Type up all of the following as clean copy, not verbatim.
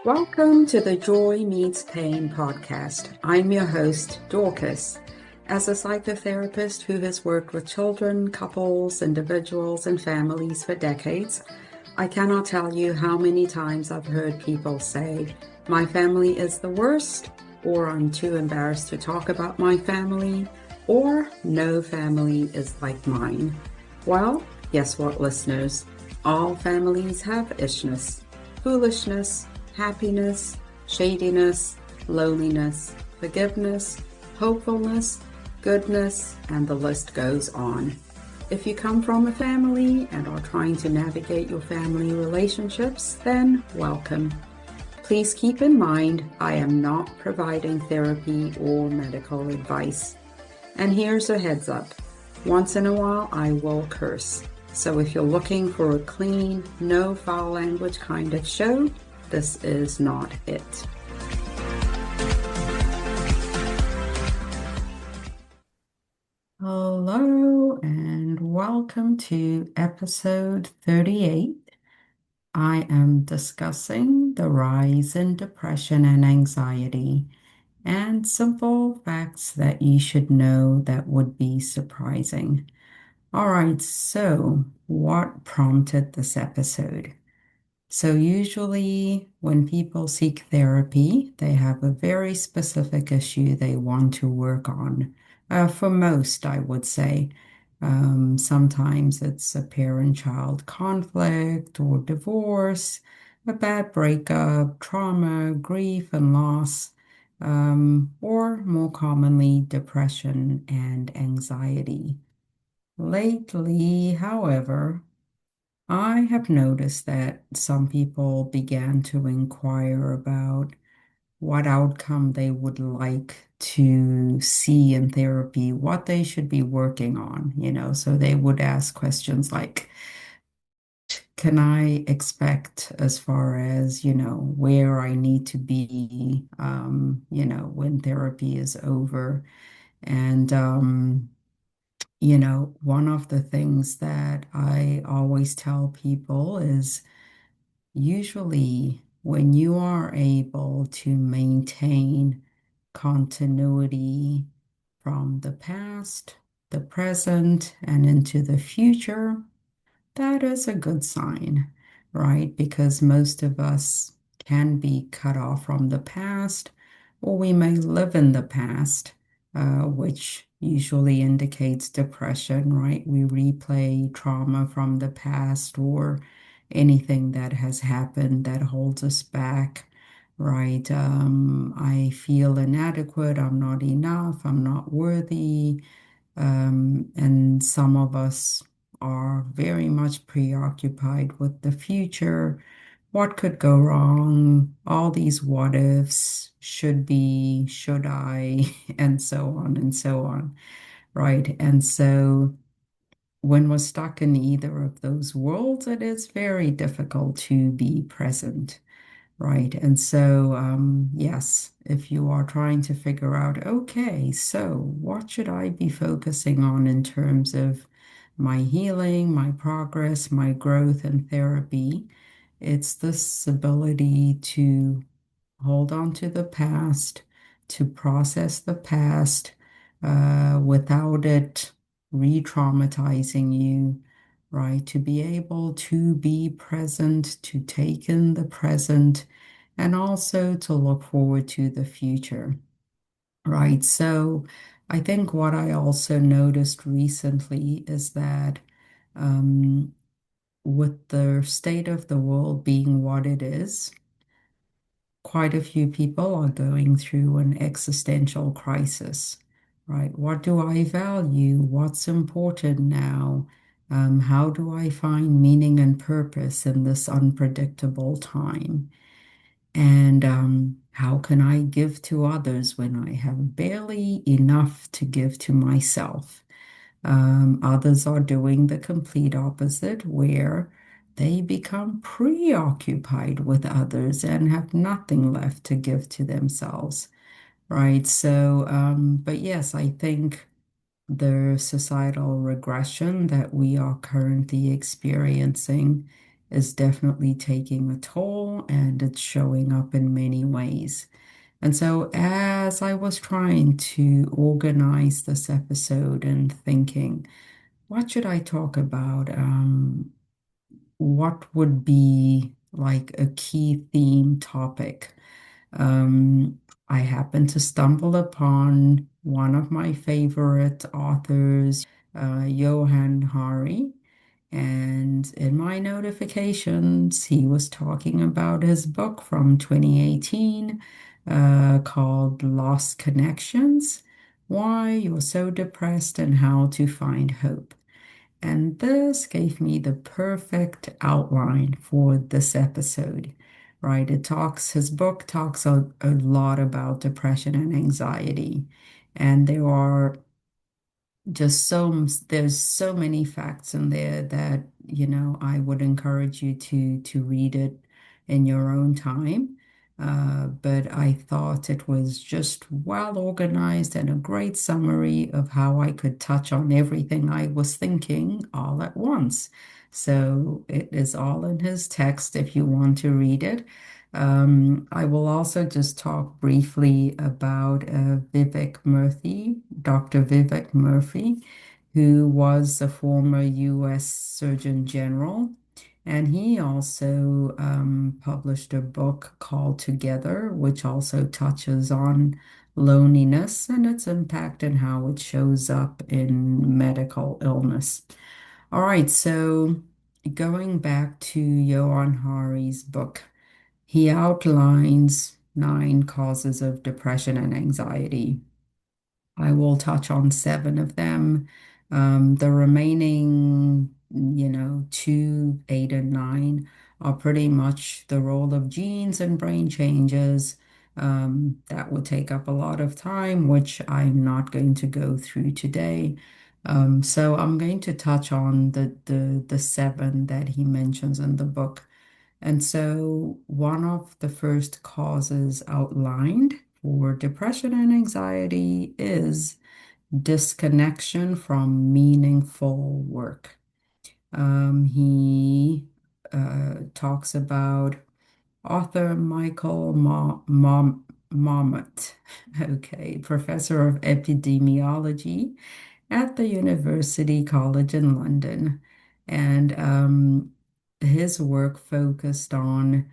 Welcome to the Joy Meets Pain podcast. I'm your host, Dorcas. As a psychotherapist who has worked with children, couples, individuals, and families for decades, I cannot tell you how many times I've heard people say, my family is the worst, or I'm too embarrassed to talk about my family, or no family is like mine. Well, guess what, listeners? All families have ishness, foolishness, happiness, shadiness, loneliness, forgiveness, hopefulness, goodness, and the list goes on. If you come from a family and are trying to navigate your family relationships, then welcome. Please keep in mind, I am not providing therapy or medical advice. And here's a heads up. Once in a while, I will curse. So if you're looking for a clean, no foul language kind of show, this is not it. Hello and welcome to episode 38. I am discussing the rise in depression and anxiety and simple facts that you should know that would be surprising. All right, so what prompted this episode? So usually when people seek therapy, they have a very specific issue they want to work on. For most, I would say. Sometimes it's a parent-child conflict or divorce, a bad breakup, trauma, grief and loss, or more commonly, depression and anxiety. Lately, however, I have noticed that some people began to inquire about what outcome they would like to see in therapy, what they should be working on. So they would ask questions like, can I expect as far as, where I need to be, when therapy is over? And one of the things that I always tell people is usually when you are able to maintain continuity from the past, the present, and into the future, that is a good sign, right? Because most of us can be cut off from the past, or we may live in the past, which usually indicates depression, right? We replay trauma from the past or anything that has happened that holds us back, right? I feel inadequate, I'm not enough, I'm not worthy. And some of us are very much preoccupied with the future. What could go wrong? All these what ifs, should be, should I, and so on and so on, right? And so when we're stuck in either of those worlds, it is very difficult to be present. Right. And so, yes, if you are trying to figure out, okay, so what should I be focusing on in terms of my healing, my progress, my growth and therapy, it's this ability to hold on to the past, to process the past without it re-traumatizing you, right? To be able to be present, to take in the present, and also to look forward to the future, right? So I think what I also noticed recently is that um, with the state of the world being what it is, quite a few people are going through an existential crisis, right? What do I value? What's important now? How do I find meaning and purpose in this unpredictable time? And how can I give to others when I have barely enough to give to myself? Others are doing the complete opposite, where they become preoccupied with others and have nothing left to give to themselves, right? So, but yes, I think the societal regression that we are currently experiencing is definitely taking a toll and it's showing up in many ways. And so, as I was trying to organize this episode and thinking, what should I talk about? What would be like a key theme topic? Um, I happened to stumble upon one of my favorite authors, Johann Hari. And in my notifications, he was talking about his book from 2018 called Lost Connections: Why You're So Depressed and How to Find Hope. And this gave me the perfect outline for this episode, right? His book talks a lot about depression and anxiety. And there's so many facts in there that, I would encourage you to read it in your own time. But I thought it was just well organized and a great summary of how I could touch on everything I was thinking all at once. So it is all in his text if you want to read it. I will also just talk briefly about Vivek Murthy, Dr. Vivek Murthy, who was the former U.S. Surgeon General. And he also published a book called Together, which also touches on loneliness and its impact and how it shows up in medical illness. All right, so going back to Johann Hari's book. He outlines 9 causes of depression and anxiety. I will touch on 7 of them. The remaining, 2, 8, and 9 are pretty much the role of genes and brain changes. That would take up a lot of time, which I'm not going to go through today. So I'm going to touch on the 7 that he mentions in the book. And so, one of the first causes outlined for depression and anxiety is disconnection from meaningful work. He talks about author Michael Marmot, okay, professor of epidemiology at the University College in London. And his work focused on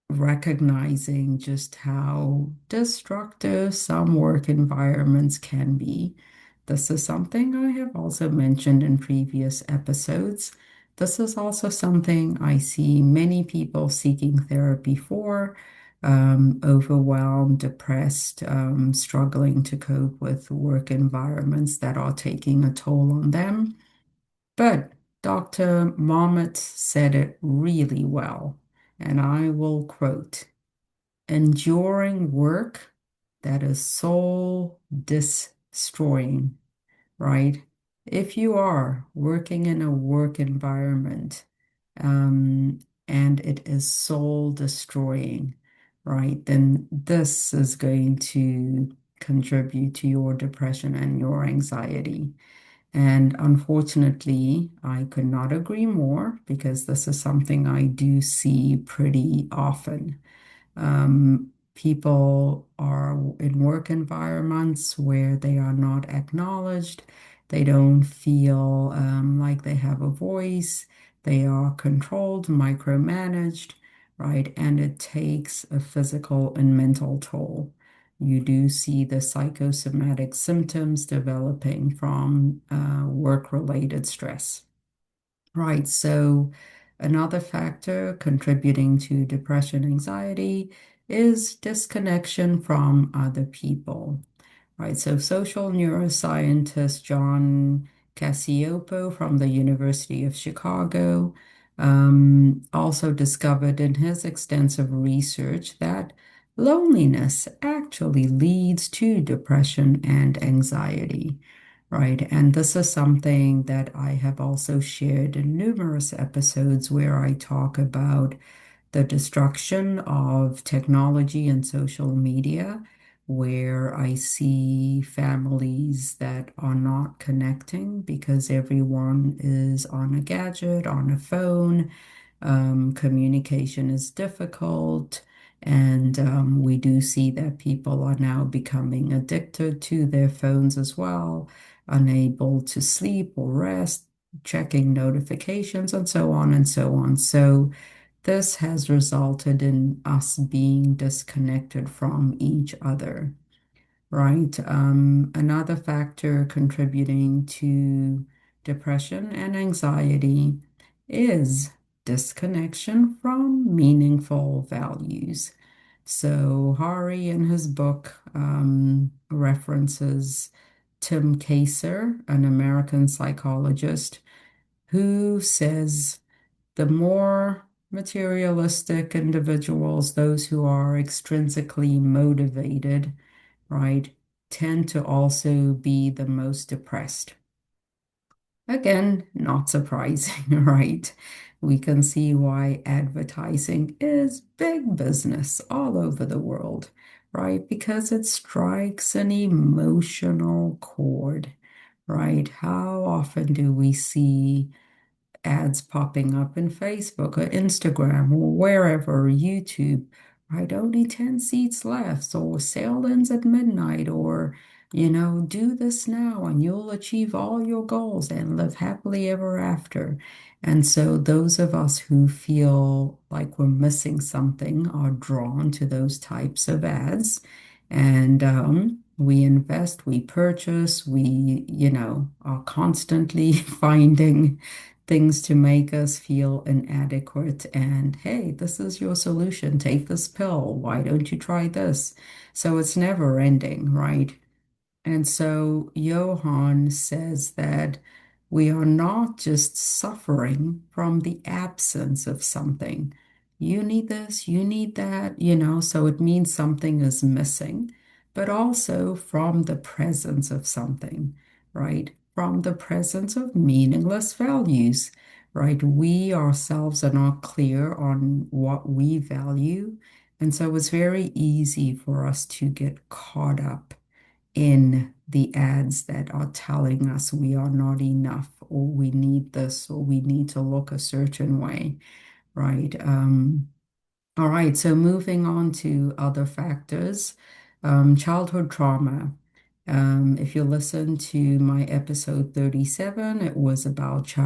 recognizing just how destructive some work environments can be. This is something I have also mentioned in previous episodes. This is also something I see many people seeking therapy for, overwhelmed, depressed, struggling to cope with work environments that are taking a toll on them. But Dr. Marmot said it really well, and I will quote, enduring work that is soul destroying, right? If you are working in a work environment, um, and it is soul destroying, right, then this is going to contribute to your depression and your anxiety. And unfortunately, I could not agree more because this is something I do see pretty often. People are in work environments where they are not acknowledged. They don't feel like they have a voice. They are controlled, micromanaged, right? And it takes a physical and mental toll. You do see the psychosomatic symptoms developing from work-related stress. Right. So another factor contributing to depression, anxiety is disconnection from other people. Right. So social neuroscientist John Cacioppo from the University of Chicago also discovered in his extensive research that loneliness actually leads to depression and anxiety. Right. And this is something that I have also shared in numerous episodes where I talk about the destruction of technology and social media, where I see families that are not connecting because everyone is on a gadget, on a phone, Communication is difficult, and we do see that people are now becoming addicted to their phones as well, unable to sleep or rest, checking notifications, and so on and so on. So, this has resulted in us being disconnected from each other, right? Another factor contributing to depression and anxiety is disconnection from meaningful values. So, Hari in his book references Tim Kacer, an American psychologist, who says the more materialistic individuals, those who are extrinsically motivated, right, tend to also be the most depressed. Again, not surprising, right? We can see why advertising is big business all over the world, right? Because it strikes an emotional chord, right? How often do we see ads popping up in Facebook or Instagram or wherever, YouTube, right? Only 10 seats left, or sale ends at midnight, or, do this now and you'll achieve all your goals and live happily ever after. And so those of us who feel like we're missing something are drawn to those types of ads. And we invest, we purchase, we, are constantly finding things to make us feel inadequate. And hey, this is your solution. Take this pill. Why don't you try this? So it's never ending, right? And so Johann says that we are not just suffering from the absence of something. You need this, you need that, so it means something is missing, but also from the presence of something, right? From the presence of meaningless values, right? We ourselves are not clear on what we value. And so it's very easy for us to get caught up in the ads that are telling us we are not enough, or we need this, or we need to look a certain way, right? All right, so moving on to other factors, childhood trauma. If you listen to my episode 37, it was about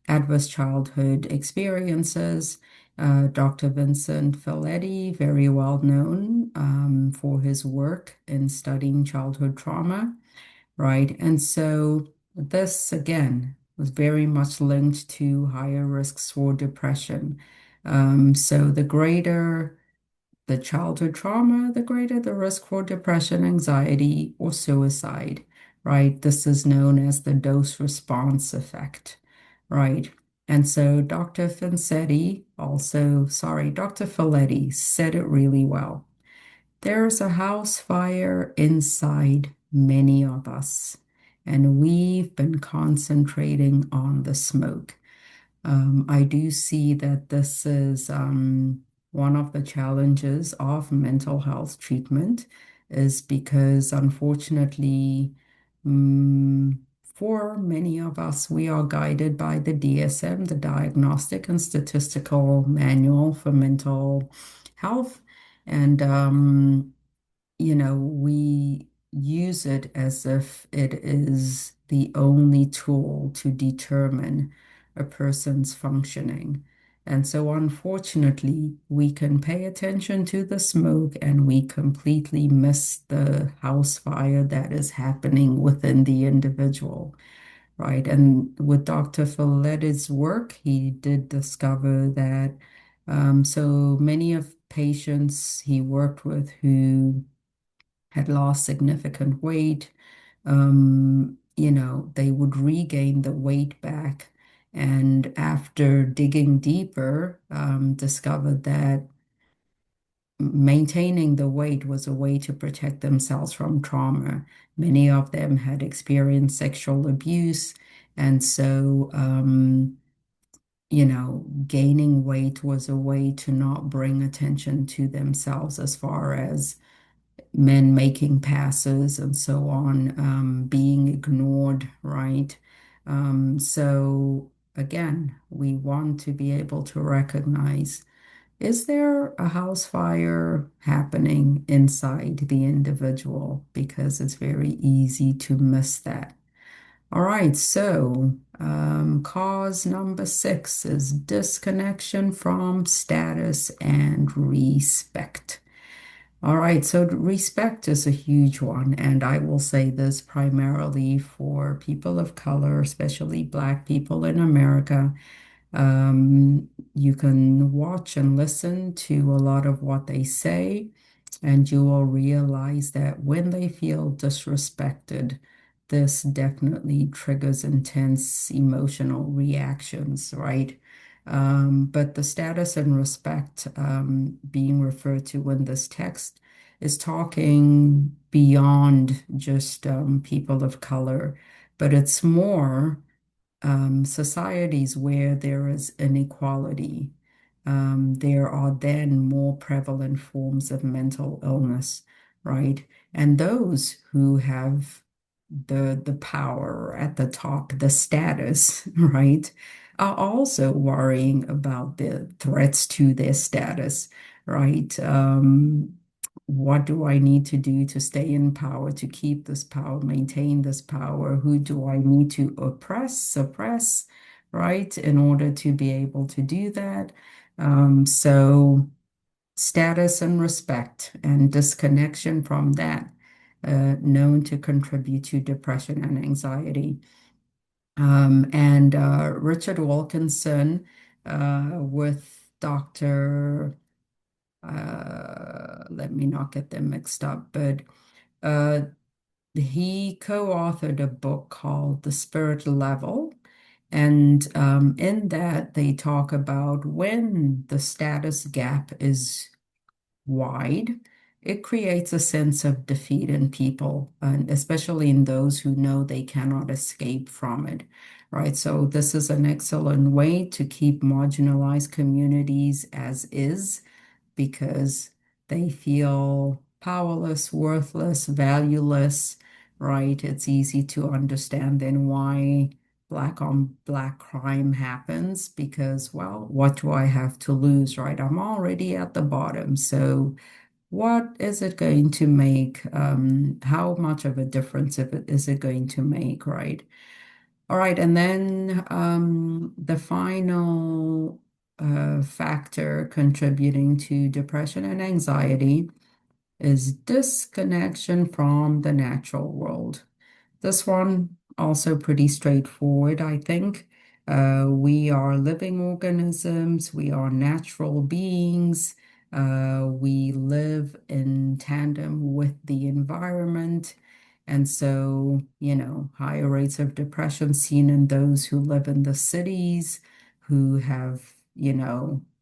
adverse childhood experiences. Dr. Vincent Felitti, very well known for his work in studying childhood trauma, right? And so this, again, was very much linked to higher risks for depression. So the greater the childhood trauma, the greater the risk for depression, anxiety, or suicide, right? This is known as the dose response effect, right? And so Dr. Folletti said it really well. There's a house fire inside many of us, and we've been concentrating on the smoke. I do see that this is one of the challenges of mental health treatment, is because unfortunately, for many of us, we are guided by the DSM, the Diagnostic and Statistical Manual for Mental Health. And we use it as if it is the only tool to determine a person's functioning. And so, unfortunately, we can pay attention to the smoke and we completely miss the house fire that is happening within the individual, right? And with Dr. Folletti's work, he did discover that so many of patients he worked with who had lost significant weight, they would regain the weight back. And after digging deeper, discovered that maintaining the weight was a way to protect themselves from trauma. Many of them had experienced sexual abuse. And so, gaining weight was a way to not bring attention to themselves as far as men making passes and so on, being ignored, right? So again, we want to be able to recognize, is there a house fire happening inside the individual? Because it's very easy to miss that. All right, so cause number six is disconnection from status and respect. All right, so respect is a huge one, and I will say this primarily for people of color, especially Black people in America. You can watch and listen to a lot of what they say, and you will realize that when they feel disrespected, this definitely triggers intense emotional reactions, right? But the status and respect being referred to in this text is talking beyond just people of color, but it's more societies where there is inequality, there are then more prevalent forms of mental illness, right? And those who have the power at the top, the status, right, are also worrying about the threats to their status, right? What do I need to do to stay in power, to keep this power, maintain this power? Who do I need to oppress, suppress, right, in order to be able to do that? So status and respect and disconnection from that, known to contribute to depression and anxiety. And Richard Wilkinson with Dr. Let me not get them mixed up, but uh, he co-authored a book called The Spirit Level. And in that, they talk about when the status gap is wide, it creates a sense of defeat in people, and especially in those who know they cannot escape from it, right? So this is an excellent way to keep marginalized communities as is because they feel powerless, worthless, valueless, right? It's easy to understand then why black on black crime happens because, well, what do I have to lose, right? I'm already at the bottom. So what is it going to make? How much of a difference is it going to make, right? All right, and then the final factor contributing to depression and anxiety is disconnection from the natural world. This one also pretty straightforward, I think. We are living organisms, we are natural beings, we live in tandem with the environment. And so, higher rates of depression seen in those who live in the cities, who have,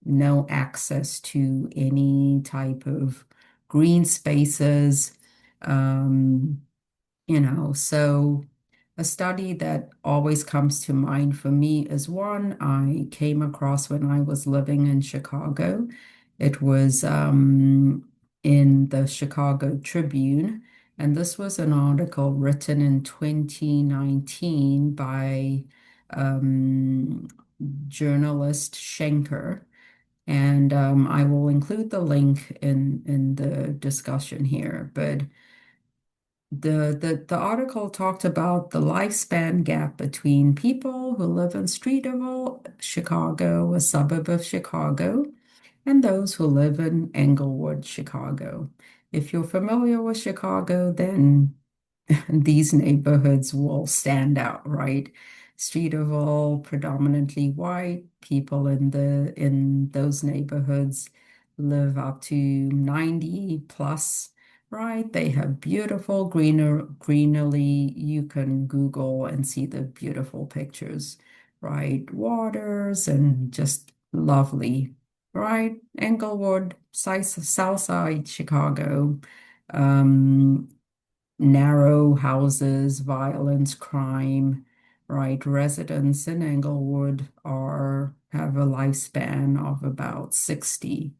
no access to any type of green spaces. Um, so a study that always comes to mind for me is one I came across when I was living in Chicago. It was in the Chicago Tribune, and this was an article written in 2019 by um, journalist Schenker. And I will include the link in the discussion here, but the article talked about the lifespan gap between people who live in Streeterville, Chicago, a suburb of Chicago, and those who live in Englewood, Chicago. If you're familiar with Chicago, then these neighborhoods will stand out, right? Streeterville, predominantly white, people in those neighborhoods live up to 90 plus, right? They have beautiful greenery. You can Google and see the beautiful pictures, right? Waters and just lovely, right? Englewood, South Side, Chicago. Um, Narrow houses, violence, crime, right? Residents in Englewood have a lifespan of about 60,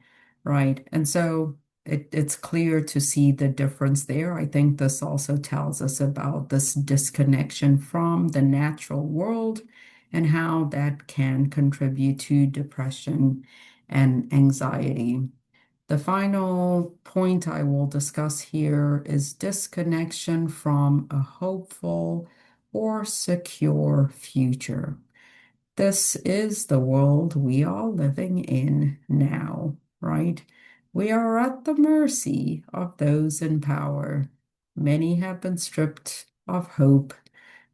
right? And so it's clear to see the difference there. I think this also tells us about this disconnection from the natural world and how that can contribute to depression and anxiety. The final point I will discuss here is disconnection from a hopeful or secure future. This is the world we are living in now, right? We are at the mercy of those in power. Many have been stripped of hope,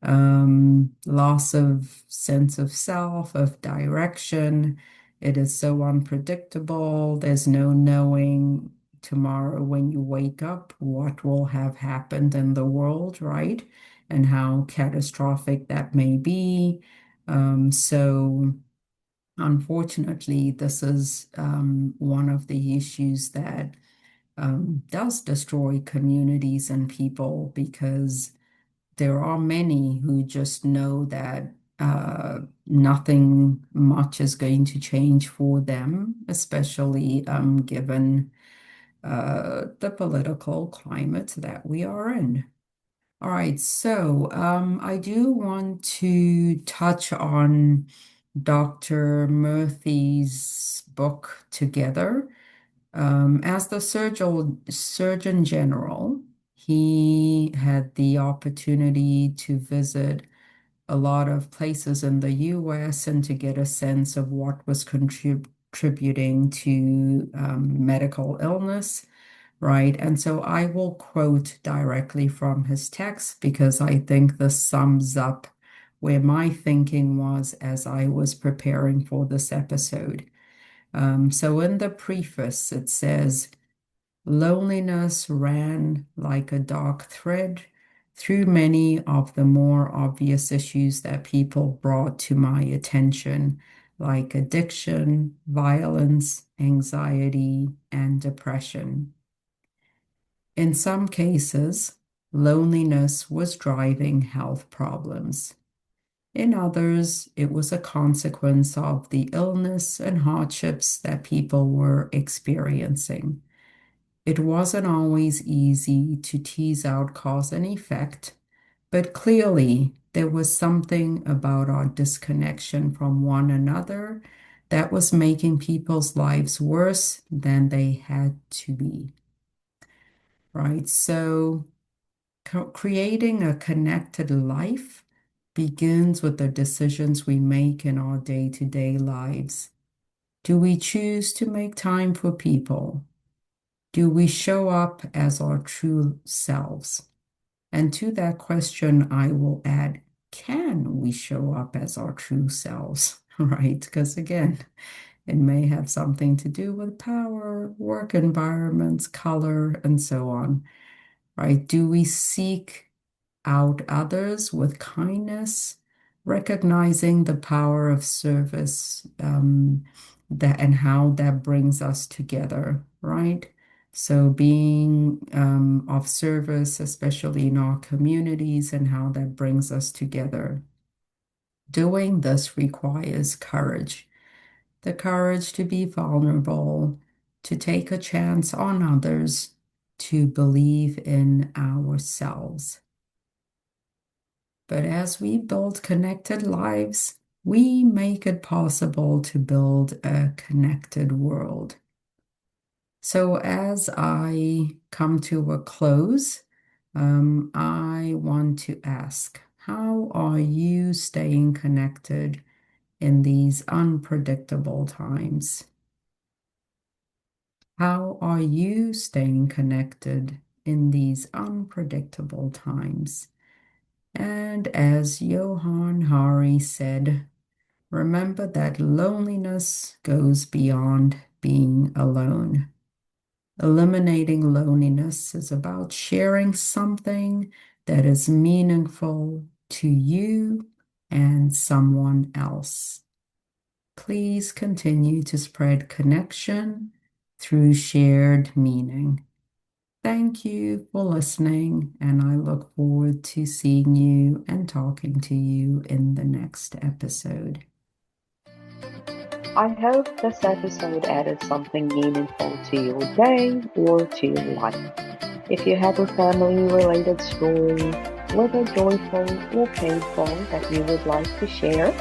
loss of sense of self, of direction. It is so unpredictable. There's no knowing tomorrow when you wake up what will have happened in the world, right? And how catastrophic that may be. So unfortunately, this is one of the issues that does destroy communities and people, because there are many who just know that nothing much is going to change for them, especially given the political climate that we are in. All right, so I do want to touch on Dr. Murthy's book Together. As the Surgeon General, he had the opportunity to visit a lot of places in the US and to get a sense of what was contributing to medical illness, right? And so I will quote directly from his text because I think this sums up where my thinking was as I was preparing for this episode. So in the preface, it says, loneliness ran like a dark thread through many of the more obvious issues that people brought to my attention, like addiction, violence, anxiety, and depression. In some cases, loneliness was driving health problems. In others, it was a consequence of the illness and hardships that people were experiencing. It wasn't always easy to tease out cause and effect, but clearly there was something about our disconnection from one another that was making people's lives worse than they had to be, right? So creating a connected life begins with the decisions we make in our day-to-day lives. Do we choose to make time for people? Do we show up as our true selves? And to that question, I will add, can we show up as our true selves, right? Because again, it may have something to do with power, work environments, color, and so on, right? Do we seek out others with kindness, recognizing the power of service, that and how that brings us together, right? So being of service, especially in our communities, and how that brings us together. Doing this requires courage, the courage to be vulnerable, to take a chance on others, to believe in ourselves. But as we build connected lives, we make it possible to build a connected world. So as I come to a close, I want to ask, how are you staying connected in these unpredictable times? How are you staying connected in these unpredictable times? And as Johann Hari said, remember that loneliness goes beyond being alone. Eliminating loneliness is about sharing something that is meaningful to you and someone else. Please continue to spread connection through shared meaning. Thank you for listening, and I look forward to seeing you and talking to you in the next episode. I hope this episode added something meaningful to your day or to your life. If you have a family-related story, whether joyful or painful, that you would like to share,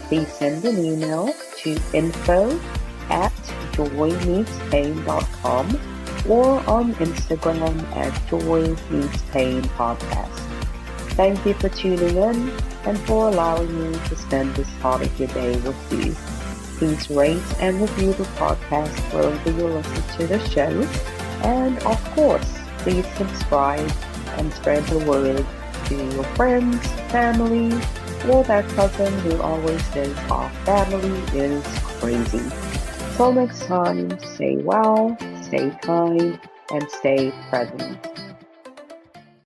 please send an email to info@joymeetspain.com or on Instagram at joymeetspainpodcast. Thank you for tuning in and for allowing me to spend this part of your day with you. Please rate and review the podcast wherever you listen to the show. And of course, please subscribe and spread the word to your friends, family, or that cousin who always says our family is crazy. Till next time, stay well, stay kind, and stay present.